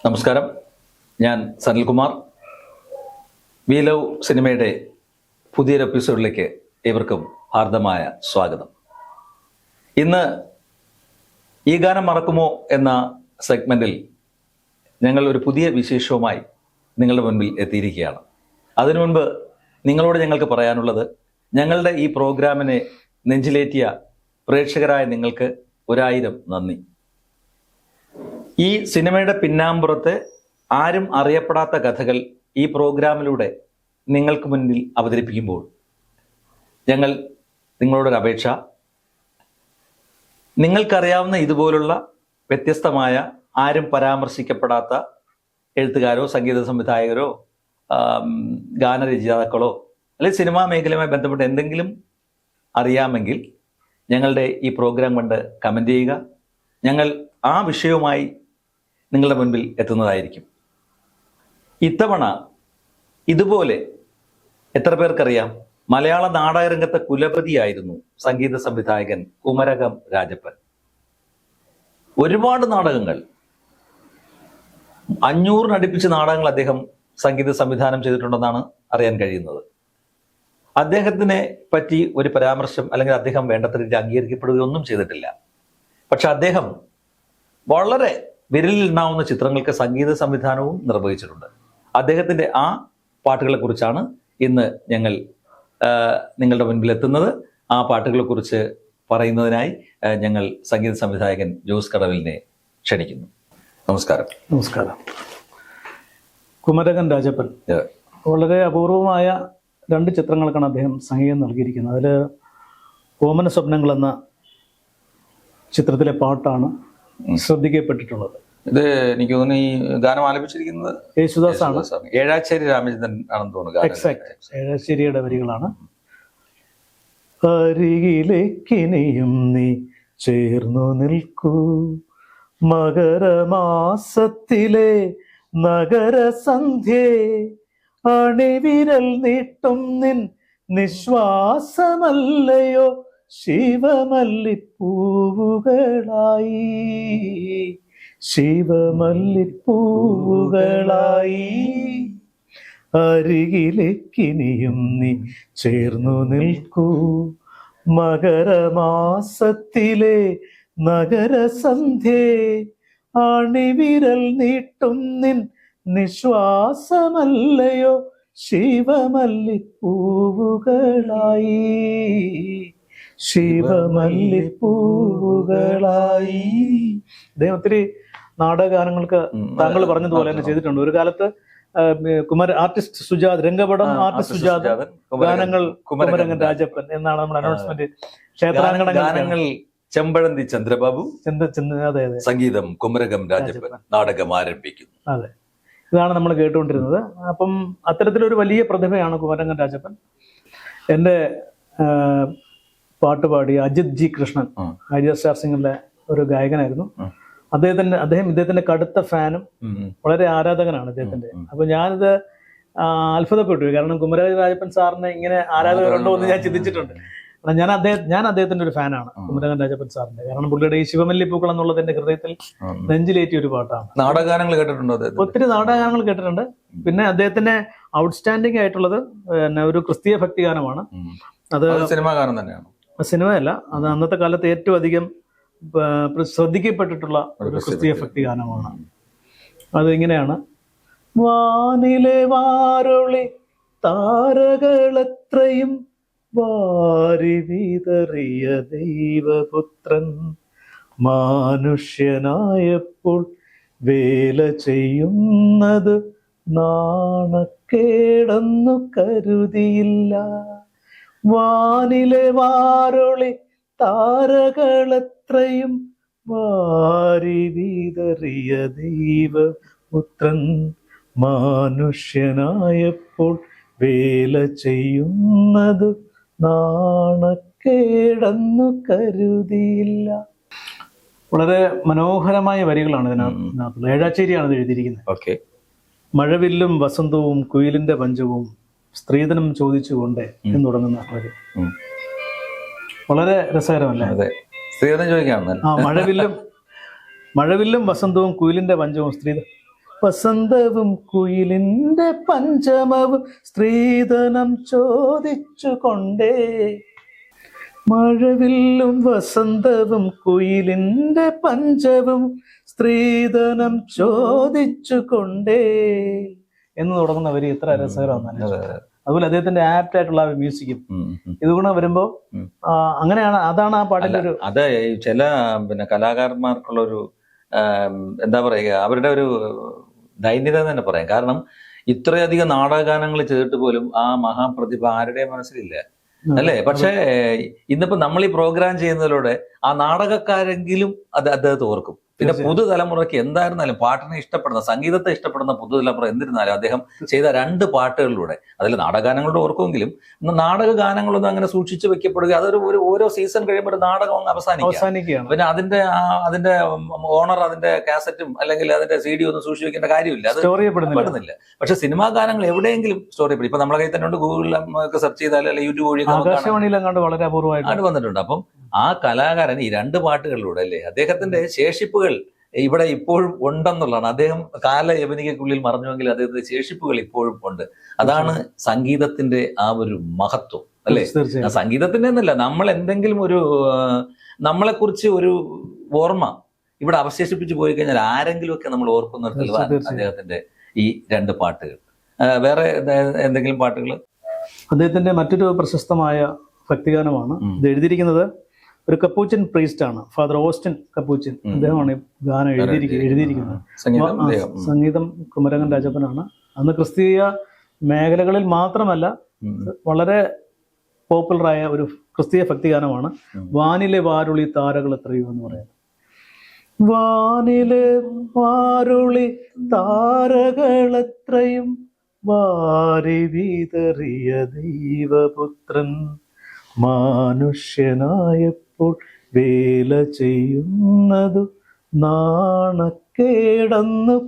നമസ്കാരം, ഞാൻ Sanilkumar. We love സിനിമയുടെ പുതിയൊരു എപ്പിസോഡിലേക്ക് ഏവർക്കും ഹാർദമായ സ്വാഗതം. ഇന്ന് ഈ ഗാനം മറക്കുമോ എന്ന സെഗ്മെന്റിൽ ഞങ്ങൾ ഒരു പുതിയ വിശേഷവുമായി നിങ്ങളുടെ മുൻപിൽ എത്തിയിരിക്കുകയാണ്. അതിനു മുൻപ് നിങ്ങളോട് ഞങ്ങൾക്ക് പറയാനുള്ളത്, ഞങ്ങളുടെ ഈ പ്രോഗ്രാമിനെ നെഞ്ചിലേറ്റിയ പ്രേക്ഷകരായ നിങ്ങൾക്ക് 1000 നന്ദി. ഈ സിനിമയുടെ പിന്നാമ്പുറത്ത് ആരും അറിയപ്പെടാത്ത കഥകൾ ഈ പ്രോഗ്രാമിലൂടെ നിങ്ങൾക്ക് മുന്നിൽ അവതരിപ്പിക്കുമ്പോൾ ഞങ്ങൾ നിങ്ങളോടൊരു അപേക്ഷ, നിങ്ങൾക്കറിയാവുന്ന ഇതുപോലുള്ള വ്യത്യസ്തമായ ആരും പരാമർശിക്കപ്പെടാത്ത എഴുത്തുകാരോ സംഗീത സംവിധായകരോ ഗാനരചയിതാക്കളോ അല്ലെങ്കിൽ സിനിമാ മേഖലയുമായി ബന്ധപ്പെട്ട എന്തെങ്കിലും അറിയാമെങ്കിൽ ഞങ്ങളുടെ ഈ പ്രോഗ്രാം കൊണ്ട് കമൻറ്റ് ചെയ്യുക. ഞങ്ങൾ ആ വിഷയവുമായി നിങ്ങളുടെ മുൻപിൽ എത്തുന്നതായിരിക്കും. ഇത്തവണ ഇതുപോലെ എത്ര പേർക്കറിയാം, മലയാള നാടകരംഗത്തെ കുലപതിയായിരുന്നു സംഗീത സംവിധായകൻ കുമരകം രാജപ്പൻ. ഒരുപാട് നാടകങ്ങൾ, 500-നടുപ്പിച്ച് നാടകങ്ങൾ അദ്ദേഹം സംഗീത സംവിധാനം ചെയ്തിട്ടുണ്ടെന്നാണ് അറിയാൻ കഴിയുന്നത്. അദ്ദേഹത്തിനെ പറ്റി ഒരു പരാമർശം അല്ലെങ്കിൽ അദ്ദേഹം വേണ്ടത്ര രീതിയിൽ അംഗീകരിക്കപ്പെടുകയൊന്നും ചെയ്തിട്ടില്ല. പക്ഷെ അദ്ദേഹം വളരെ വിരലിൽ എണ്ണാവുന്ന ചിത്രങ്ങൾക്ക് സംഗീത സംവിധാനവും നിർവഹിച്ചിട്ടുണ്ട്. അദ്ദേഹത്തിൻ്റെ ആ പാട്ടുകളെ കുറിച്ചാണ് ഇന്ന് ഞങ്ങൾ നിങ്ങളുടെ മുൻപിൽ എത്തുന്നത്. ആ പാട്ടുകളെ കുറിച്ച് പറയുന്നതിനായി ഞങ്ങൾ സംഗീത സംവിധായകൻ ജോസ് കടവിലിനെ ക്ഷണിക്കുന്നു. നമസ്കാരം. നമസ്കാരം. കുമരകം രാജപ്പൻ വളരെ അപൂർവമായ 2 ചിത്രങ്ങൾക്കാണ് അദ്ദേഹം സംഗീതം നൽകിയിരിക്കുന്നത്. അതിൽ ഓമന സ്വപ്നങ്ങൾ എന്ന ചിത്രത്തിലെ പാട്ടാണ് ശ്രദ്ധിക്കപ്പെട്ടിട്ടുള്ളത്. ഇത് എനിക്ക് തോന്നുന്നു ഈ ഗാനം ആലപിച്ചിരിക്കുന്നത് യേശുദാസാണ്. ഏഴാച്ചേരി രാമചന്ദ്രൻ ആണെന്ന് തോന്നുന്നു. എക്സാക്ട്, ഏഴാശ്ശേരിയുടെ വരികളാണ്. അരികിലേക്കിനിയും നീ ചേർന്നു നിൽക്കൂ, മകരമാസത്തിലെ നഗരസന്ധ്യേ, അണിവിരൽ നീട്ടും നിൻ നിശ്വാസമല്ലയോ ശിവമല്ലിപ്പൂവുകളായി, ശിവമല്ലിപ്പൂവുകളായി. അരികിലേക്കിനിയും നീ ചേർന്നു നിൽക്കൂ, മകരമാസത്തിലെ നഗരസന്ധ്യേ, അണിവിരൽ നീട്ടും നിൻ നിശ്വാസമല്ലയോ ശിവമല്ലിപ്പൂവുകളായി, ശിവമല്ലിപ്പൂവുകളായി. അദ്ദേഹം ഒത്തിരി നാടകഗാനങ്ങൾക്ക് താങ്കൾ പറഞ്ഞതുപോലെ തന്നെ ചെയ്തിട്ടുണ്ട്. ഒരു കാലത്ത് ആർട്ടിസ്റ്റ് സുജാത്, രംഗപടം ആർട്ടിസ്റ്റ് സുജാത്, ഗാനങ്ങൾ കുമരകം രാജപ്പൻ എന്നാണ് നമ്മുടെ അനൗൺസ്മെന്റ്. ക്ഷേത്രാങ്കണങ്ങൾ ചെമ്പഴന്തി ചന്ദ്രബാബു, അതെ അതെ, സംഗീതം കുമരകം രാജപ്പൻ, നാടകം ആരംഭിക്കുന്നു. അതെ, ഇതാണ് നമ്മൾ കേട്ടുകൊണ്ടിരുന്നത്. അപ്പം അത്തരത്തിലൊരു വലിയ പ്രതിഭയാണ് കുമരകം രാജപ്പൻ. എൻ്റെ പാട്ടുപാടി അജിത് ജി കൃഷ്ണൻ, ഐഡിയ സ്റ്റാർ സിംഗറിലെ ഒരു ഗായകനായിരുന്നു. അദ്ദേഹം ഇദ്ദേഹത്തിന്റെ കടുത്ത ഫാനും വളരെ ആരാധകനാണ് ഇദ്ദേഹത്തിന്റെ. അപ്പൊ ഞാനിത് അത്ഭുതപ്പെട്ടു, കാരണം കുമരകം രാജപ്പൻ സാറിന് ഇങ്ങനെ ആരാധകരുണ്ടോ എന്ന് ഞാൻ ചിന്തിച്ചിട്ടുണ്ട്. ഞാൻ അദ്ദേഹത്തിന്റെ ഒരു ഫാനാണ്, കുമരകം രാജപ്പൻ സാറിന്റെ. കാരണം പുള്ളിയുടെ ഈ ശിവമല്ലിപ്പൂക്കൾ എന്നുള്ളത് എന്റെ ഹൃദയത്തിൽ നെഞ്ചിലേറ്റിയ ഒരു പാട്ടാണ്. നാടകഗാനങ്ങൾ കേട്ടിട്ടുണ്ടോ? ഒത്തിരി നാടകഗാനങ്ങൾ കേട്ടിട്ടുണ്ട്. പിന്നെ അദ്ദേഹത്തിന്റെ ഔട്ട്സ്റ്റാൻഡിംഗ് ആയിട്ടുള്ളത് ഒരു ക്രിസ്തീയ ഭക്തിഗാനമാണ്. അത് സിനിമാ ഗാനം തന്നെയാണ്, സിനിമയല്ല. അത് അന്നത്തെ കാലത്ത് ഏറ്റവും അധികം ശ്രദ്ധിക്കപ്പെട്ടിട്ടുള്ള ഒരു ക്രിസ്തീയ ഭക്തിഗാനമാണ്. അത് ഇങ്ങനെയാണ്: വാനിലെ വാരൊളി താരകളെത്രയും വാരി വിതറിയ ദൈവപുത്രൻ, മാനുഷ്യനായപ്പോൾ വേല ചെയ്യുന്നത് നാണക്കേടെന്നു കരുതിയില്ല. വാനിലെ വാരൊളി താരകളെത്രയും വാരി വിതറിയ ദൈവപുത്രൻ, മാനുഷ്യനായപ്പോൾ വേല ചെയ്യുന്നത് നാണക്കേടെന്നു കരുതിയില്ല. വളരെ മനോഹരമായ വരികളാണ് ഇതിനകത്തുള്ളത്. ഏഴാച്ചേരിയാണ് ഇത് എഴുതിയിരിക്കുന്നത്. മഴവില്ലും വസന്തവും കുയിലിന്റെ പഞ്ചവും സ്ത്രീധനം ചോദിച്ചുകൊണ്ട് എന്ന് തുടങ്ങുന്ന വരി വളരെ രസകരമല്ലേ? സ്ത്രീധനം ചോദിക്കാം. മഴവില്ലും വസന്തവും കുയിലിന്റെ പഞ്ചവും വസന്തവും കുയിലിന്റെ പഞ്ചമവും സ്ത്രീധനം ചോദിച്ചു കൊണ്ടേ. മഴവില്ലും വസന്തവും കുയിലിന്റെ പഞ്ചവും സ്ത്രീധനം ചോദിച്ചു കൊണ്ടേ എന്ന് തുടങ്ങുന്ന വരി എത്ര രസകരമാണ്. അതുപോലെ അദ്ദേഹത്തിന്റെ ആപ്റ്റ് ആയിട്ടുള്ള മ്യൂസിക്കും ഇതുകൂടെ വരുമ്പോ അങ്ങനെയാണ്. അതാണ് ആ പാട്ടിന്റെ ഒരു അത് ചില കലാകാരന്മാർക്കുള്ള ഒരു എന്താ പറയുക, അവരുടെ ഒരു ദൈന്യത തന്നെ പറയാം. കാരണം ഇത്രയധികം നാടകഗാനങ്ങൾ ചെയ്തിട്ട് പോലും ആ മഹാപ്രതിഭ ആരുടെ മനസ്സിലില്ല, അല്ലേ? പക്ഷേ ഇന്നിപ്പോ നമ്മൾ ഈ പ്രോഗ്രാം ചെയ്യുന്നതിലൂടെ ആ നാടകക്കാരെങ്കിലും അദ്ദേഹത്തെ ഓർക്കും. പിന്നെ പുതുതലമുറയ്ക്ക് എന്തായിരുന്നാലും പാട്ടിനെ ഇഷ്ടപ്പെടുന്ന, സംഗീതത്തെ ഇഷ്ടപ്പെടുന്ന പുതുതലമുറ എന്നിരുന്നാലും അദ്ദേഹം ചെയ്ത 2 പാട്ടുകളിലൂടെ, അതിൽ നാടകഗാനങ്ങളുടെ ഓർക്കുമെങ്കിലും നാടക ഗാനങ്ങളൊന്നും അങ്ങനെ സൂക്ഷിച്ചു വെക്കപ്പെടുക, അതൊരു ഓരോ സീസൺ കഴിയുമ്പോൾ ഒരു നാടകം അങ്ങ് അവസാനിക്കുകയാണ്. പിന്നെ അതിന്റെ ഓണർ അതിന്റെ കാസറ്റും അല്ലെങ്കിൽ അതിന്റെ CD ഒന്നും സൂക്ഷിച്ചു വെക്കേണ്ട കാര്യമില്ല, അത് സ്റ്റോറിയപ്പെടുന്നില്ല. പക്ഷെ സിനിമാ ഗാനങ്ങൾ എവിടെയെങ്കിലും സ്റ്റോറിയപ്പെടും. ഇപ്പൊ നമ്മളെ കയ്യിൽ തന്നെ ഉണ്ട്, ഗൂഗിളിൽ ഒക്കെ സെർച്ച് ചെയ്താൽ അല്ലെങ്കിൽ യൂട്യൂബ് വഴി വളരെ അപൂർവമായിട്ട് വന്നിട്ടുണ്ട്. അപ്പം ആ കലാകാരൻ ഈ 2 പാട്ടുകളിലൂടെ അല്ലേ അദ്ദേഹത്തിന്റെ ശേഷിപ്പുകൾ ഇവിടെ ഇപ്പോഴും ഉണ്ടെന്നുള്ളതാണ്. അദ്ദേഹം കാലയവനികയ്ക്കുള്ളിൽ മറഞ്ഞുവെങ്കിൽ അദ്ദേഹത്തിന്റെ ശേഷിപ്പുകൾ ഇപ്പോഴും ഉണ്ട്. അതാണ് സംഗീതത്തിന്റെ ആ ഒരു മഹത്വം, അല്ലേ? സംഗീതത്തിന്റെ എന്നല്ല, നമ്മൾ എന്തെങ്കിലും ഒരു നമ്മളെക്കുറിച്ച് ഒരു ഓർമ്മ ഇവിടെ അവശേഷിപ്പിച്ചു പോയി കഴിഞ്ഞാൽ ആരെങ്കിലും ഒക്കെ നമ്മൾ ഓർക്കുന്ന അദ്ദേഹത്തിന്റെ ഈ 2 പാട്ടുകൾ. വേറെ എന്തെങ്കിലും പാട്ടുകൾ? അദ്ദേഹത്തിന്റെ മറ്റൊരു പ്രശസ്തമായ ഭക്തിഗാനമാണ്. ഇത് എഴുതിയിരിക്കുന്നത് ഒരു കപ്പൂച്ചിൻ പ്രീസ്റ്റ് ആണ്, ഫാദർ ഓസ്റ്റിൻ കപ്പൂച്ചിൻ. അദ്ദേഹമാണ് ഈ ഗാനം എഴുതിയിരിക്കുന്നത്. സംഗീതം കുമരകൻ രാജപ്പനാണ്. അന്ന് ക്രിസ്തീയ മേഖലകളിൽ മാത്രമല്ല വളരെ പോപ്പുലറായ ഒരു ക്രിസ്തീയ ഭക്തിഗാനമാണ്. വാനിലെ വാരുളി താരകൾ എത്രയോ എന്ന് പറയുന്നത്. വാനിലെ വാരുളി താരകൾ എത്രയും വാരി വിതറിയ ദൈവപുത്രൻ മനുഷ്യനായപ്പോൾ വേല ചെയ്യുന്നതു നാണക്കേടെന്നു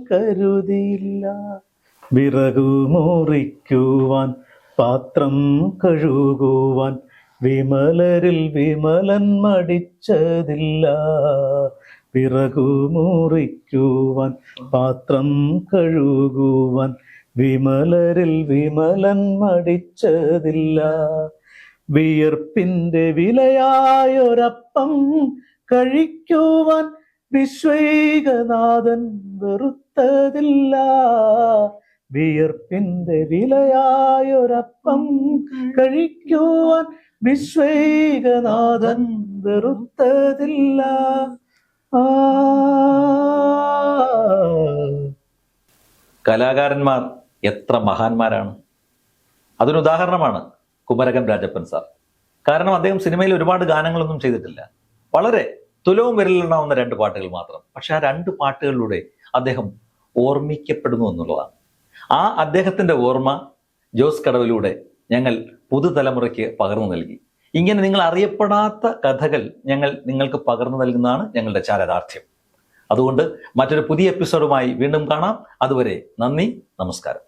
കരുതിയില്ല. വിറകു മുറിക്കുവാൻ പാത്രം കഴുകുവാൻ വിമലരിൽ വിമലൻ മടിച്ചതില്ല. വിറകു മുറിക്കുവാൻ പാത്രം കഴുകുവാൻ വിമലരിൽ വിമലൻ മടിച്ചതില്ല. വിയർപ്പിന്റെ വിലയായൊരപ്പം കഴിക്കുവാൻ വിശ്വൈകനാഥൻ വെറുത്തതില്ല. വിയർപ്പിന്റെ വിലയായൊരപ്പം കഴിക്കുവാൻ വിശ്വൈകനാഥൻ വെറുത്തതില്ല. കലാകാരന്മാർ എത്ര മഹാന്മാരാണ്! അതിനുദാഹരണമാണ് കുമരകൻ രാജപ്പൻ സാർ. കാരണം അദ്ദേഹം സിനിമയിൽ ഒരുപാട് ഗാനങ്ങളൊന്നും ചെയ്തിട്ടില്ല, വളരെ തുലവും വിരലിലുണ്ടാവുന്ന 2 പാട്ടുകൾ മാത്രം. പക്ഷെ ആ 2 പാട്ടുകളിലൂടെ അദ്ദേഹം ഓർമ്മിക്കപ്പെടുന്നു എന്നുള്ളതാണ്. ആ അദ്ദേഹത്തിന്റെ ഓർമ്മ ജോസ് കടവിലൂടെ ഞങ്ങൾ പുതുതലമുറയ്ക്ക് പകർന്നു നൽകി. ഇങ്ങനെ നിങ്ങൾ അറിയപ്പെടാത്ത കഥകൾ ഞങ്ങൾ നിങ്ങൾക്ക് പകർന്നു നൽകുന്നതാണ് ഞങ്ങളുടെ ചാരിതാർത്ഥ്യം. അതുകൊണ്ട് മറ്റൊരു പുതിയ എപ്പിസോഡുമായി വീണ്ടും കാണാം. അതുവരെ നന്ദി, നമസ്കാരം.